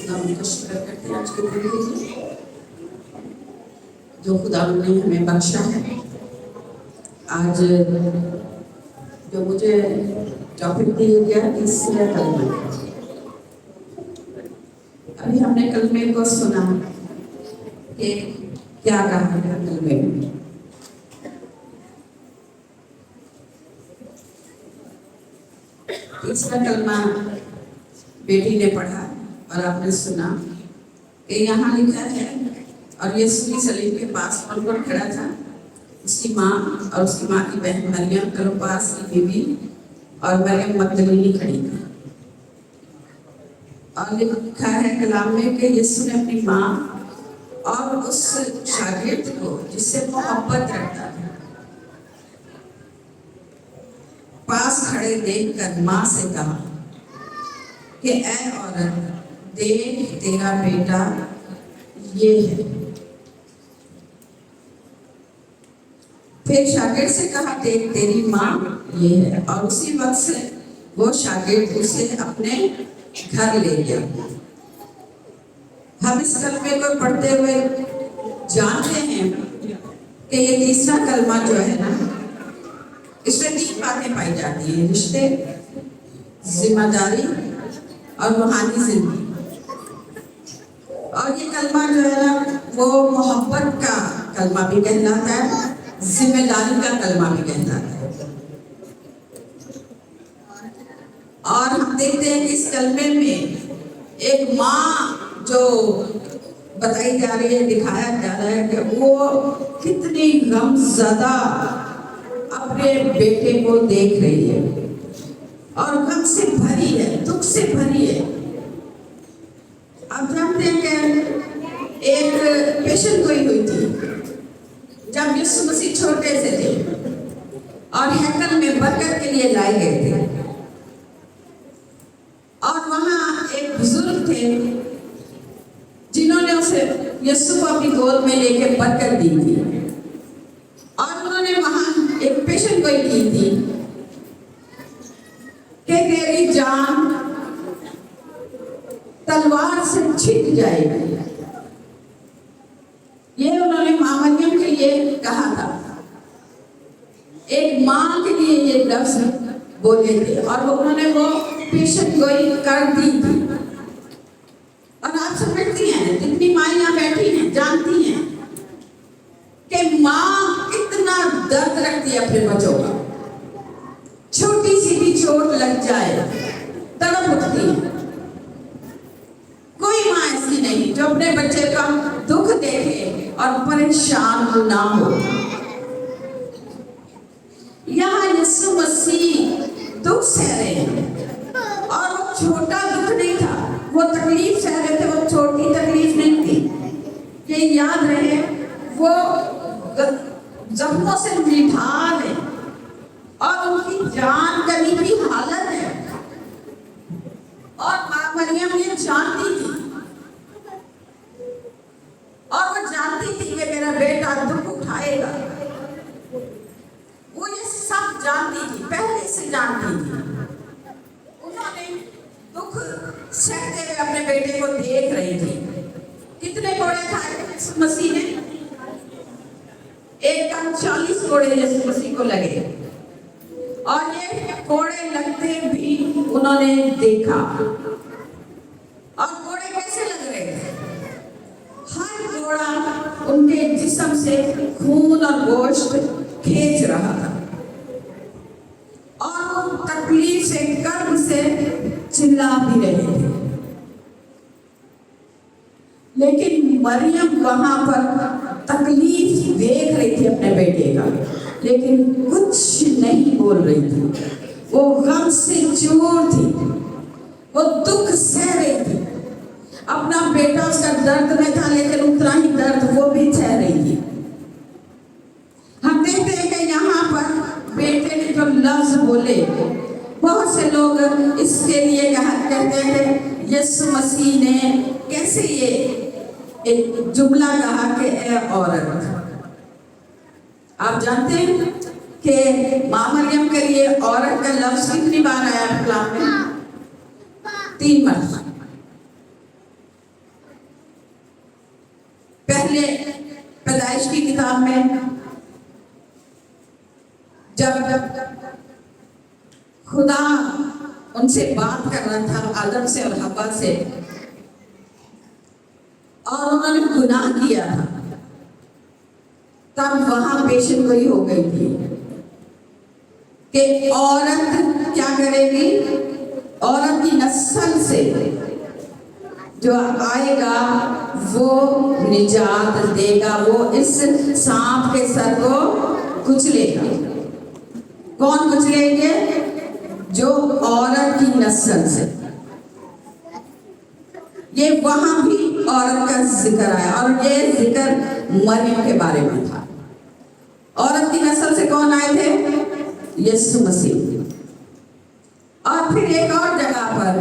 खुदावंद का शुक्र करते हैं आज के दिन के लिए जो खुदावंद ने हमें बख्शा है। आज जो मुझे टॉपिक दिया गया तीसरा कलमा, अभी हमने कलमे को सुना कि क्या कहा गया कलमे में। तीसरा कलमा बेटी ने पढ़ा और आपने सुना कि यहाँ लिखा है, और यीशु की सलीब के पास पर खड़ा था उसकी माँ और उसकी माँ की बहन मरियम, क्लोपास की बीवी और मरियम मगदलीनी खड़ी थी। और लिखा है कलाम में कि यीशु ने अपनी माँ और उस शागिर्द को जिससे मोहब्बत रखता था पास खड़े देखकर माँ से कहा कि ऐ औरत, देख तेरा बेटा ये है। फिर शागिर्द से कहा, देख तेरी माँ ये है। और उसी वक्त से वो शागिर्द उसे अपने घर ले गया। हम इस कलमे को पढ़ते हुए जानते हैं कि ये तीसरा कलमा जो है ना, इसमें 3 बातें पाई जाती हैं: रिश्ते, जिम्मेदारी और रूहानी जिंदगी। और ये कलमा जो है ना, वो मोहब्बत का कलमा भी कहलाता है, जिम्मेदारी का कलमा भी कहलाता है। और हम देखते हैं कि इस कलमे में एक माँ जो बताई जा रही है, दिखाया जा रहा है कि वो कितनी गमज़दा अपने बेटे को देख रही है और गम से भरी है, दुख से भरी है। आप जानते हैं कि एक पेशेंट हुई थी जब यीशु मसीह छोटे से थे और हैकल में बरकत के लिए लाए गए थे। और वहाँ एक बुजुर्ग थे जिन्होंने उसे यीशु को अपनी गोद में लेके बरकत दी थी। और उन्होंने वहाँ एक पेशेंट गोई की थी कि तेरी जान तलवार से छिप जाएगी। ये उन्होंने माँ मरियम के लिए कहा था, एक माँ के लिए ये लफ्ज बोले थे। और उन्होंने वो पेशेंट गोई कर दी थी। और आप समझती हैं, जितनी माँ यहाँ बैठी हैं जानती हैं कि माँ कितना दर्द रखती है अपने बच्चों का। छोटी सी भी चोट लग जाए तड़प उठती है। कोई माँ ऐसी नहीं जो अपने बच्चे का दुख देखे और परेशान ना हो। यहाँ यीशु मसीह दुख सह रहे हैं और वो छोटा दुख नहीं था, वो तकलीफ सह रहे थे, वो छोटी तकलीफ नहीं थी। ये याद रहे, वो जख्मों से निढाल है और उनकी जान गली की हालत है। और माँ मरियम ये जानती थी, और वो जानती थी कि मेरा बेटा दुख उठाएगा। वो ये सब जानती थी, पहले से जानती थी। उन्होंने दुख सहते हुए अपने बेटे को देख रही थी। कितने कोड़े खाए यीशु मसीह ने? एक कम 40 कोड़े यीशु मसीह को लगे। और ये कोड़े लगते भी उन्होंने देखा। और कोड़े कैसे लग रहे थे? हर कोड़ा उनके जिस्म से खून और गोश्त खींच रहा था और वो तकलीफ से, कर्ब से चिल्ला भी रहे थे। लेकिन मरियम वहां पर तकलीफ देख रही थी अपने बेटे का, लेकिन कुछ नहीं बोल रही थी। वो गम से चूर थी, वो दुख सह रही थी। अपना बेटा उसका दर्द में था, लेकिन उतना ही दर्द वो भी सह रही थी। हम देखते हैं कि यहाँ पर बेटे ने जो लफ्ज बोले, बहुत से लोग इसके लिए कहते हैं यीशु मसीह ने कैसे ये एक जुमला कहा कि ऐ औरत। आप जानते हैं कि माँ मरियम के लिए औरत का लफ्ज कितनी बार आया कलाम में? 3 बार। पहले पैदाइश की किताब में जब खुदा उनसे बात कर रहा था, आदम से और हव्वा से, और उन्होंने गुनाह किया था, तब वहां पेशन गोई हो गई थी कि औरत क्या करेगी, औरत की नस्ल से जो आएगा वो निजात देगा, वो इस सांप के सर को कुचलेगा। कौन कुचलेंगे? जो औरत की नस्ल से। ये वहां भी औरत का जिक्र आया, और ये जिक्र मरियम के बारे में था। औरत की नस्ल से कौन आए थे? यीशु मसीह। और फिर एक और जगह पर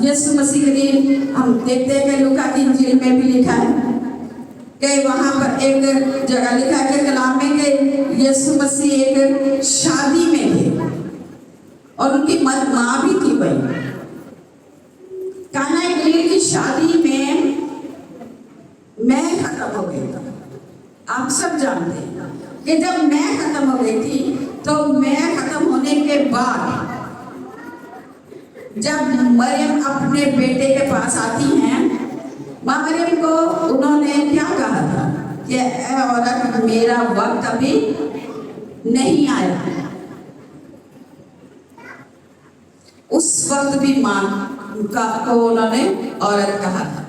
यीशु मसीह के लिए हम देखते हैं कि लूका की इंजील में भी लिखा है कि वहां पर एक जगह लिखा है कि कलाम में कि यीशु मसीह एक शादी में थे और उनकी माँ भी थी वही। काना गलील की शादी में मैं खत्म हो गई था। आप सब जानते हैं कि जब मैं खत्म हो गई थी, तो मैं खत्म होने के बाद जब मरियम अपने बेटे के पास आती हैं, माँ मरियम को उन्होंने क्या कहा था कि ऐ औरत, मेरा वक्त अभी नहीं आया। उस वक्त भी माँ को उन्होंने औरत कहा था,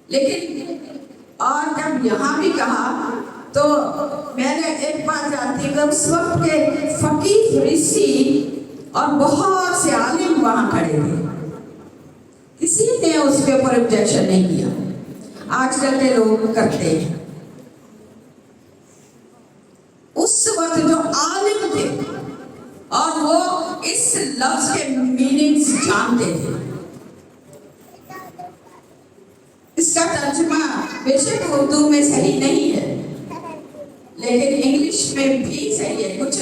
लेकिन और जब यहाँ भी कहा तो मैंने एक बात जानती कि उस वक्त के फकीह फरीसी और बहुत से आलिम वहां खड़े थे, किसी ने उसके ऊपर ऑब्जेक्शन नहीं किया। आजकल के लोग करते हैं। उस वक्त जो आलिम थे और वो इस लफ्ज के मीनिंग्स जानते थे। इसका तर्जुमा बेशक उर्दू में सही नहीं है, लेकिन इंग्लिश में भी सही है। कुछ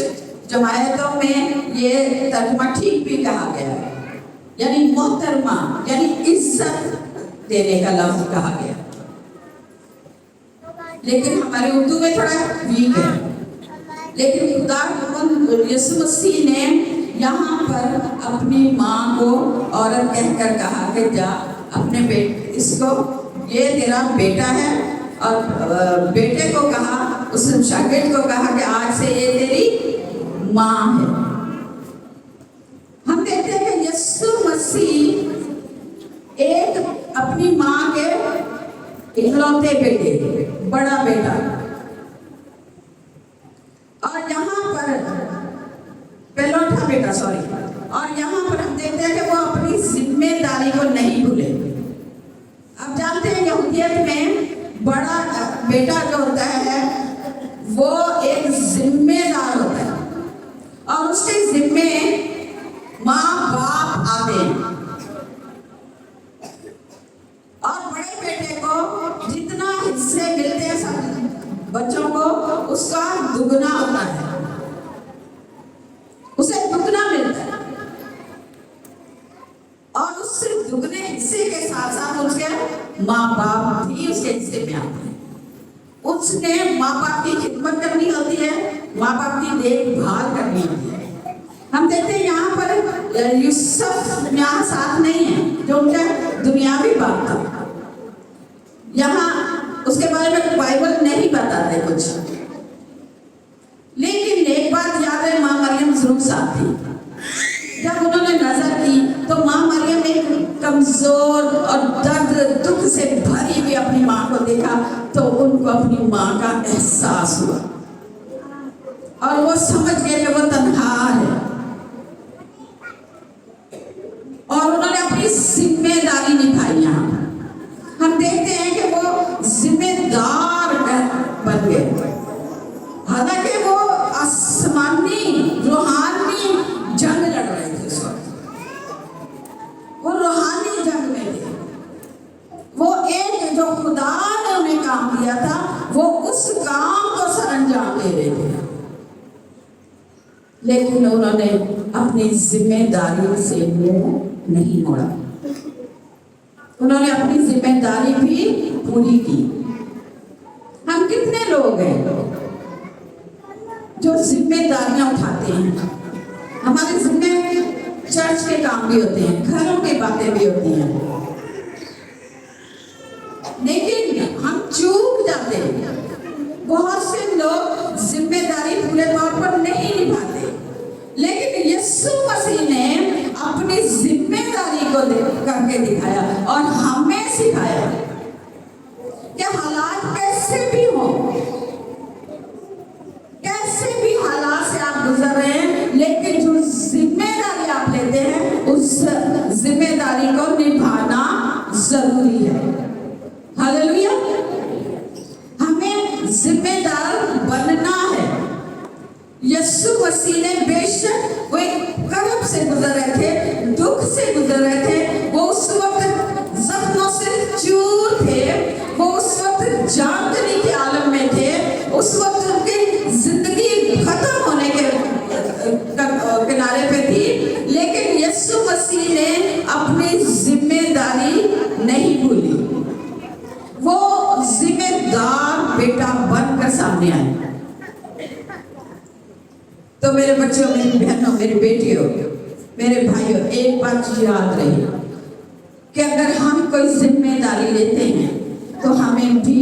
जमायतों में ये तर्जुमा ठीक भी कहा गया है, यानी मोहतरमा, यानी इज्जत देने का लफ्ज कहा गया, लेकिन हमारे उर्दू में थोड़ा वीक है। लेकिन खुदा यीशु मसीह ने यहाँ पर अपनी माँ को औरत कहकर कहा कि जा अपने बेटे, इसको, ये तेरा बेटा है, और बेटे को कहा, उस शागिर्द को कहा कि आज से ये तेरी माँ है। हम देखते हैं कि यीशु मसीह एक अपनी माँ के इकलौते बेटे, बड़ा बेटा, और यहाँ पर पहलौठा बेटा, सॉरी, और यहाँ पर हम देखते हैं कि वो अपनी जिम्मेदारी को नहीं भूले। आप जानते हैं यहूदियत में बड़ा बेटा जो होता है वो एक जिम्मेदार होता है, और उसके जिम्मे माँ बाप आते हैं, और बड़े बेटे को जितना हिस्से मिलते हैं सब बच्चों को, उसका दुगना होता है, उसे दुगना मिलता है, और उससे दुगने हिस्से के साथ साथ उसके माँ बाप भी उसके हिस्से में आते हैं। उसने माँ बाप की खिदमत करनी होती है, माँ बाप की देखभाल करनी होती है। हम देखते हैं यहाँ पर यूसुफ यहाँ साथ नहीं है, जो उनका दुनियावी बाप था। यहाँ उसके बारे में बाइबल नहीं बताते कुछ, लेकिन एक बात याद है, माँ मरियम जरूर साथ थी। जब उन्होंने नजर की तो माँ मरियम एक कमजोर और दर्द दुख से भरी हुई अपनी माँ को देखा, तो उनको अपनी माँ का एहसास हुआ, और वो समझ गए कि वो तन्हा है, और उन्होंने अपनी जिम्मेदारी निभाई। यहाँ हम देखते हैं कि वो जिम्मेदार बन गए, हालांकि वो आसमानी रूहानी जंग लड़ रहे थे उस वक्त, वो रूहानी जंग में थे। वो एक जो खुदा ने उन्हें काम दिया था, वो उस काम को सरंजाम दे रहे थे, लेकिन उन्होंने अपनी जिम्मेदारी से मुंह नहीं मोड़ा। उन्होंने अपनी जिम्मेदारी भी पूरी की। हम कितने लोग हैं जो जिम्मेदारियां उठाते हैं। हमारे जिम्मे चर्च के काम भी होते हैं, घरों की बातें भी होती हैं, लेकिन हम चूक जाते हैं। बहुत से लोग जिम्मेदारी पूरे तौर पर नहीं निभाते, लेकिन यीशु मसीह ने अपनी जिम्मेदारी को करके दिखाया और हमें सिखाया कि हालात कैसे भी हो, कैसे भी हालात से आप गुजर रहे हैं, लेकिन जो जिम्मेदारी आप लेते हैं उस जिम्मेदारी को निभाना जरूरी है। हालेलुया। हमें जिम्मेदार बनना है। यीशु मसीह ने बेशक वो एक कर्ब से गुजर रहे थे, दुख से गुजर रहे थे, वो उस वक्त जख्मों से चूर थे, वो उस वक्त जानकनी के आलम में थे, उस वक्त उनकी जिंदगी खत्म होने के किनारे पे थी, लेकिन यीशु मसीह ने अपनी जिम्मेदारी नहीं भूली। वो जिम्मेदार बेटा बनकर सामने आए। तो मेरे बच्चों, मेरी बहनों, मेरी बेटियों, मेरे भाइयों, एक बात याद रही कि अगर हम कोई जिम्मेदारी लेते हैं तो हमें भी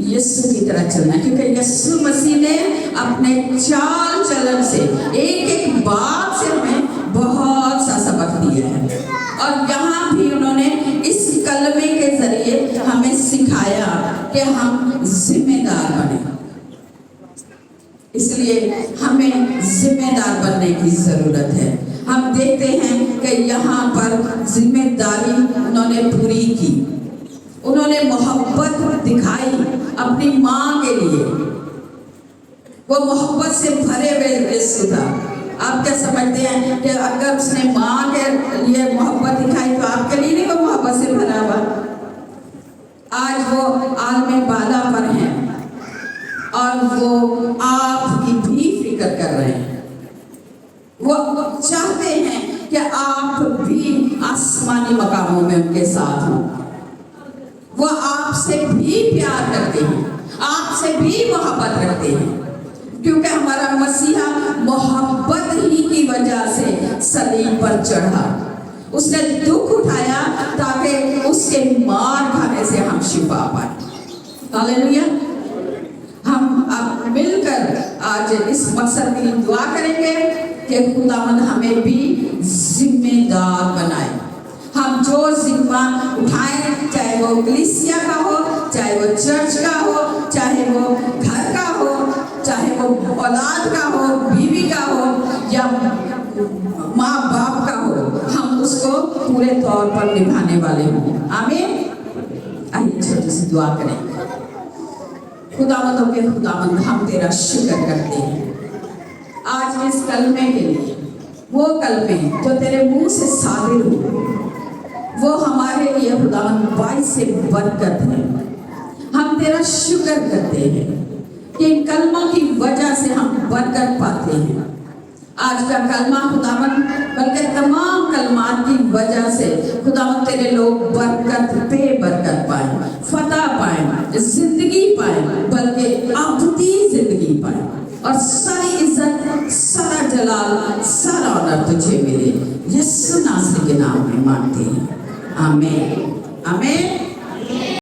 यीशु की तरह चलना, क्योंकि यीशु मसीह ने अपने चाल चलन से, एक एक बात से हमें बहुत सा सबक दिया है। और यहाँ भी उन्होंने इस कलमे के जरिए हमें सिखाया कि हम जिम्मेदार बने। इसलिए हमें जिम्मेदार बनने की जरूरत है। हम देखते हैं कि यहाँ पर जिम्मेदारी उन्होंने पूरी की, उन्होंने मोहब्बत दिखाई अपनी माँ के लिए। वो मोहब्बत से भरे हुए यीशु था। आप क्या समझते हैं कि अगर उसने माँ के लिए मोहब्बत दिखाई तो आपके लिए नहीं वो मोहब्बत से भरा हुआ? आज वो आलमे बाला पर हैं और वो आपकी भी फिक्र कर रहे हैं। वो चाहते हैं कि आप भी आसमानी मकामों में उनके साथ हों। वो आपसे भी प्यार करते हैं, आपसे भी मोहब्बत रखते हैं, क्योंकि हमारा मसीहा मोहब्बत ही की वजह से सलीब पर चढ़ा। उसने दुख उठाया ताकि उसके मार खाने से हम शिफा पाए। हालेलुया। हम अब मिलकर आज इस मकसद के लिए दुआ करेंगे कि खुदावंद हमें भी जिम्मेदार बनाए। हम जो जिम्मा उठाएं, चाहे वो कलीसिया का हो, चाहे वो चर्च का हो, चाहे वो घर का हो, चाहे वो औलाद का हो, बीवी का हो या माँ बाप का हो, हम उसको पूरे तौर पर निभाने वाले हों। आमीन। आइए छोटी सी दुआ करें। खुदावंदों के खुदावंद, हम तेरा शुक्र करते हैं आज इस कलमे के लिए। वो कलमे जो तेरे मुंह से सादिर हो, वो हमारे लिए खुदावंद बाइस से बरकत है। हम तेरा शुक्र करते हैं कि इन कलमों की वजह से हम बरकत पाते हैं। आज का कलमा खुदावंद, बल्कि तमाम कलमात की वजह से खुदावंद तेरे लोग बरकत पे